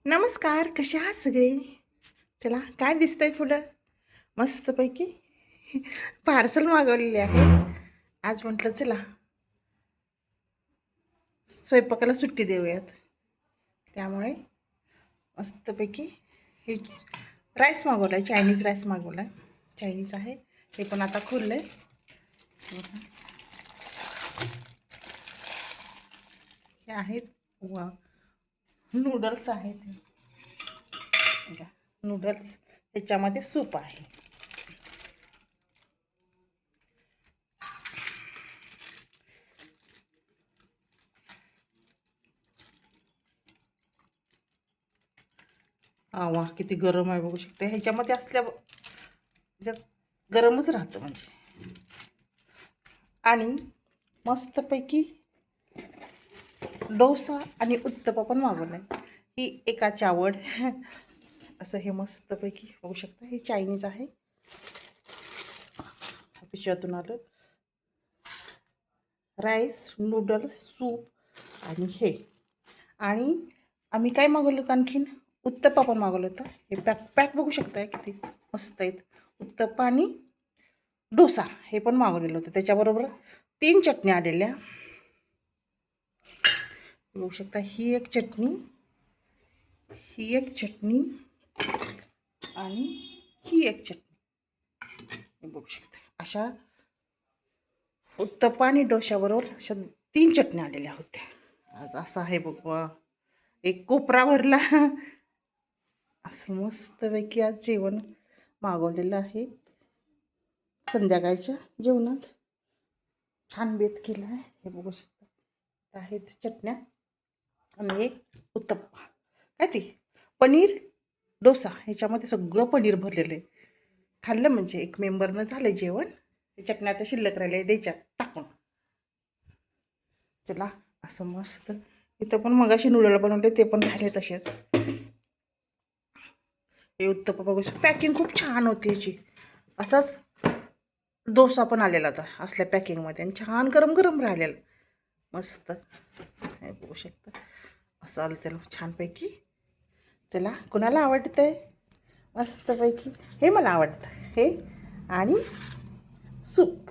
नमस्कार, कशा आहात सगळे? चला, काय दिसतंय फुलं मस्तपैकी पार्सल मागवलेले आहेत. आज म्हटलं चला स्वयंपाकाला सुट्टी देऊयात. त्यामुळे मस्तपैकी हे राईस मागवला आहे, चायनीज राईस मागवला आहे. चायनीज आहे, हे पण आता खुललं आहे. हे आहेत वा नूडल्स आहेत. नूडल्स त्याच्यामध्ये सूप आहे. वा किती गरम आहे बघू शकते. ह्याच्यामध्ये ह्याच्यात गरमच राहतं म्हणजे. आणि मस्तपैकी डोसा आणि उत्तपा पण मागवला आहे. ही एकाची आवड. असं हे मस्तपैकी बघू शकता. हे चायनीज आहे, पिशव्यातून आलं. राईस, नूडल्स, सूप आणि हे. आणि आम्ही काय मागवलं होतं आणखीन? उत्तप्पा पण मागवलं होतं. हे पॅक बघू शकताय किती मस्त आहेत. उत्तप्पा आणि डोसा हे पण मागवलेलं होतं. त्याच्याबरोबर 3 चटण्या आलेल्या बघू शकता. ही एक चटणी, ही एक चटणी आणि ही एक चटणी बघू शकता. अशा उत्तप्पा आणि डोशाबरोबर अशा 3 चटण्या आलेल्या होत्या. आज असं आहे बघ, एक कोपरा भरला. असं मस्तपैकी आज जेवण मागवलेलं आहे. संध्याकाळच्या जेवणात छान बेत केला आहे. हे बघू शकता. आहेत चटण्या आणि एक उत्तप्पा. काय ती पनीर डोसा, ह्याच्यामध्ये सगळं पनीर भरलेलं आहे. खाल्लं म्हणजे एक मेंबरनं झालं जेवण. ते चटण्या आता शिल्लक राहिल्या द्यायच्या टाकून. चला असं मस्त. इथं पण मगाशी नूडल बनवले, ते पण राहिले तसेच. हे उत्तप्पा बघू शकता. पॅकिंग खूप छान होती याची. असाच डोसा पण आलेला होता असल्या पॅकिंगमध्ये, आणि छान गरम गरम राहिलेलं मस्त. हे बघू शकता. असं आलं त्याला छानपैकी. चला, कुणाला आवडतं आहे मस्तपैकी? हे मला आवडतं हे. आणि सूप